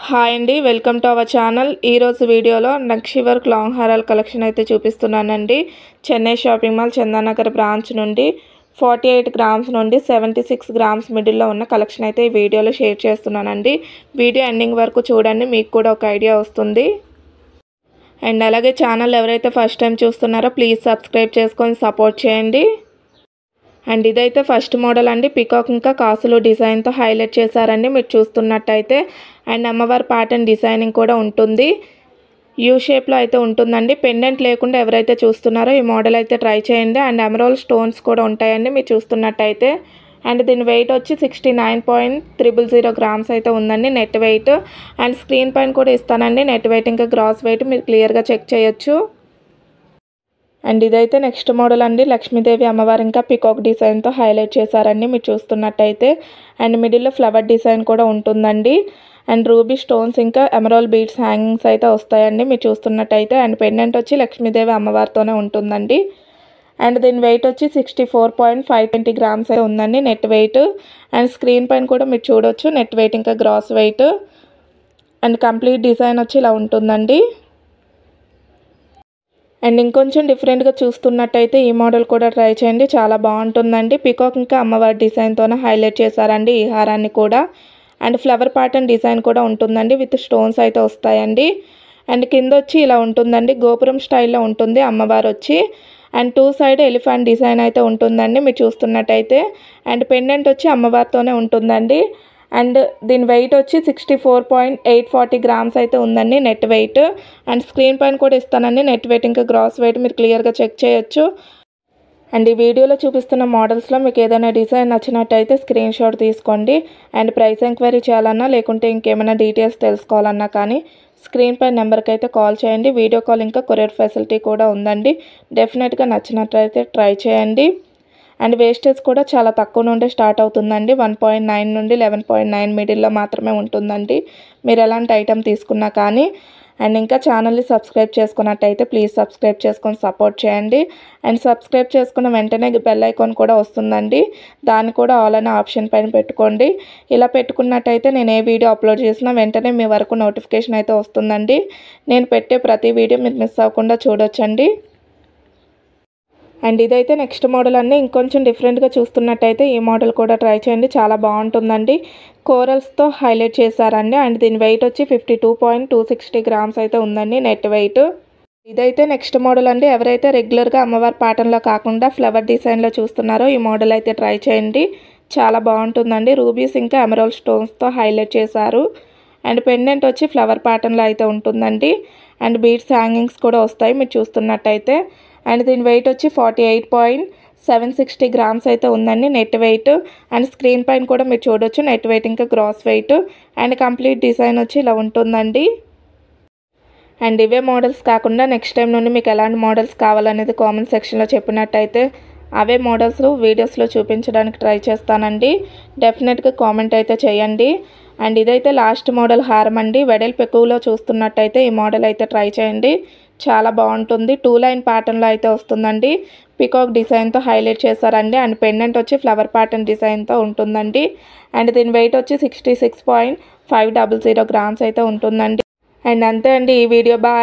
Hi అండి, welcome to our channel. ఈరోజు వీడియోలో నక్షి వర్క్ లాంగ్ హారాల కలెక్షన్ అయితే చూపిస్తున్నానండి. Chennai shopping mall Chandanagar branch నుండి 48 గ్రామ్స్ నుండి 76 గ్రామ్స్ మిడిల్లో ఉన్న కలెక్షన్ అయితే ఈ వీడియోలో షేర్ చేస్తున్నానండి. వీడియో ఎండింగ్ వరకు చూడండి, మీకు కూడా ఒక ఐడియా వస్తుంది. అండ్ అలాగే ఛానల్ ఎవరైతే ఫస్ట్ టైం చూస్తున్నారో ప్లీజ్ సబ్స్క్రైబ్ చేసుకొని సపోర్ట్ చేయండి. అండ్ ఇదైతే ఫస్ట్ మోడల్ అండి. పికాక్ ఇంకా కాసులు డిజైన్తో హైలైట్ చేశారండి మీరు చూస్తున్నట్టయితే. అండ్ అమ్మవారి ప్యాటర్న్ డిజైనింగ్ కూడా ఉంటుంది, యూ షేప్లో అయితే ఉంటుందండి. పెండెంట్ లేకుండా ఎవరైతే చూస్తున్నారో ఈ మోడల్ అయితే ట్రై చేయండి. అండ్ ఎమరాల్డ్ స్టోన్స్ కూడా ఉంటాయండి మీరు చూస్తున్నట్టయితే. అండ్ దీని వెయిట్ వచ్చి 69.000 గ్రామ్స్ అయితే ఉందండి నెట్ వెయిట్. అండ్ స్క్రీన్ పైన కూడా ఇస్తానండి నెట్ వెయిట్ ఇంకా గ్రాస్ వెయిట్, మీరు క్లియర్గా చెక్ చేయొచ్చు. అండ్ ఇదైతే నెక్స్ట్ మోడల్ అండి. లక్ష్మీదేవి అమ్మవారు ఇంకా పికాక్ డిజైన్తో హైలైట్ చేశారండి మీరు చూస్తున్నట్టయితే. అండ్ మిడిల్లో ఫ్లవర్ డిజైన్ కూడా ఉంటుందండి. అండ్ రూబీ స్టోన్స్ ఇంకా ఎమరాల్డ్ బీడ్స్ హ్యాంగింగ్స్ అయితే వస్తాయండి మీరు చూస్తున్నట్టయితే. అండ్ పెండెంట్ వచ్చి లక్ష్మీదేవి అమ్మవారితోనే ఉంటుందండి. అండ్ దీని వెయిట్ వచ్చి 64.520 గ్రామ్స్ అయితే ఉందండి నెట్ వెయిట్. అండ్ స్క్రీన్ పైన కూడా మీరు చూడొచ్చు నెట్ వెయిట్ ఇంకా gross weight. And complete design వచ్చి ఇలా ఉంటుందండి. అండ్ ఇంకొంచెం డిఫరెంట్గా చూస్తున్నట్టయితే ఈ మోడల్ కూడా ట్రై చేయండి, చాలా బాగుంటుందండి. పికాక్ ఇంకా అమ్మవారి డిజైన్తోనే హైలైట్ చేశారండి ఈ హారాన్ని కూడా. అండ్ ఫ్లవర్ ప్యాటర్న్ డిజైన్ కూడా ఉంటుందండి, విత్ స్టోన్స్ అయితే వస్తాయండి. అండ్ కింద వచ్చి ఇలా ఉంటుందండి, గోపురం స్టైల్లో ఉంటుంది అమ్మవారు వచ్చి. And two side elephant design అయితే ఉంటుందండి మీరు చూస్తున్నట్టయితే. అండ్ పెండెంట్ వచ్చి అమ్మవారితోనే ఉంటుందండి. అండ్ దీని వెయిట్ వచ్చి 64.840 గ్రామ్స్ అయితే ఉందండి నెట్ వెయిట్. అండ్ స్క్రీన్ పైన కూడా ఇస్తానండి నెట్ వెయిట్ ఇంకా గ్రాస్ వెయిట్, మీరు క్లియర్గా చెక్ చేయొచ్చు. అండ్ ఈ వీడియోలో చూపిస్తున్న మోడల్స్లో మీకు ఏదైనా డిజైన్ నచ్చినట్టయితే స్క్రీన్ షాట్ తీసుకోండి. అండ్ ప్రైస్ ఎంక్వైరీ చేయాలన్నా లేకుంటే ఇంకేమైనా డీటెయిల్స్ తెలుసుకోవాలన్నా కానీ స్క్రీన్ పై నెంబర్కి అయితే కాల్ చేయండి. వీడియో కాల్ ఇంకా కొరియర్ ఫెసిలిటీ కూడా ఉందండి. డెఫినెట్గా నచ్చినట్లయితే ట్రై చేయండి. అండ్ వేస్టేజ్ కూడా చాలా తక్కువ నుండి స్టార్ట్ అవుతుందండి. 1.9 నుండి 11.9 మిడిల్లో మాత్రమే ఉంటుందండి మీరు ఎలాంటి ఐటెం తీసుకున్నా కానీ. అండ్ ఇంకా ఛానల్ని సబ్స్క్రైబ్ చేసుకున్నట్టయితే ప్లీజ్ సబ్స్క్రైబ్ చేసుకొని సపోర్ట్ చేయండి. అండ్ సబ్స్క్రైబ్ చేసుకున్న వెంటనే బెల్ ఐకాన్ కూడా వస్తుందండి, దాన్ని కూడా ఆల్ అనే ఆప్షన్ పైన పెట్టుకోండి. ఇలా పెట్టుకున్నట్టయితే నేను ఏ వీడియో అప్లోడ్ చేసినా వెంటనే మీ వరకు నోటిఫికేషన్ అయితే వస్తుందండి. నేను పెట్టే ప్రతి వీడియో మీరు మిస్ అవ్వకుండా చూడొచ్చండి. అండ్ ఇదైతే నెక్స్ట్ మోడల్ అండి. ఇంకొంచెం డిఫరెంట్గా చూస్తున్నట్టయితే ఈ మోడల్ కూడా ట్రై చేయండి, చాలా బాగుంటుందండి. కోరల్స్తో హైలైట్ చేశారండి. అండ్ దీని వెయిట్ వచ్చి 52.260 గ్రామ్స్ అయితే ఉందండి నెట్ వెయిట్. ఇదైతే నెక్స్ట్ మోడల్ అండి. ఎవరైతే రెగ్యులర్గా అమ్మవారి ప్యాటర్న్లో కాకుండా ఫ్లవర్ డిజైన్లో చూస్తున్నారో ఈ మోడల్ అయితే ట్రై చేయండి, చాలా బాగుంటుందండి. రూబీస్ ఇంకా ఎమరాల్డ్ స్టోన్స్తో హైలైట్ చేశారు. అండ్ పెండెంట్ వచ్చి ఫ్లవర్ ప్యాటర్న్లో అయితే ఉంటుందండి. అండ్ బీడ్స్ హ్యాంగింగ్స్ కూడా వస్తాయి మీరు చూస్తున్నట్టయితే. అండ్ దీని వెయిట్ వచ్చి 48.760 గ్రామ్స్ అయితే ఉందండి నెట్ వెయిట్. అండ్ స్క్రీన్ పైన కూడా మీరు చూడొచ్చు నెట్ వెయిట్ ఇంకా gross weight. And complete design వచ్చి ఇలా ఉంటుందండి. అండ్ ఇవే మోడల్స్ కాకుండా నెక్స్ట్ టైం నుండి మీకు ఎలాంటి మోడల్స్ కావాలనేది కామెంట్ సెక్షన్లో చెప్పినట్టయితే అవే మోడల్స్ వీడియోస్లో చూపించడానికి ట్రై చేస్తానండి. డెఫినెట్గా కామెంట్ అయితే చేయండి. అండ్ ఇదైతే లాస్ట్ మోడల్ హారం అండి. వెడల్పు ఎక్కువలో చూస్తున్నట్టయితే ఈ మోడల్ అయితే ట్రై చేయండి, చాలా బాగుంటుంది. 2 లైన్ ప్యాటర్న్లో అయితే వస్తుందండి, పికాక్ డిజైన్తో హైలైట్ చేశారండి. అండ్ పెండెంట్ వచ్చి ఫ్లవర్ ప్యాటర్న్ డిజైన్తో ఉంటుందండి. అండ్ దీని వెయిట్ వచ్చి 66.500 గ్రామ్స్ అయితే ఉంటుందండి. అండ్ అంతే అండి ఈ వీడియో. బాయ్.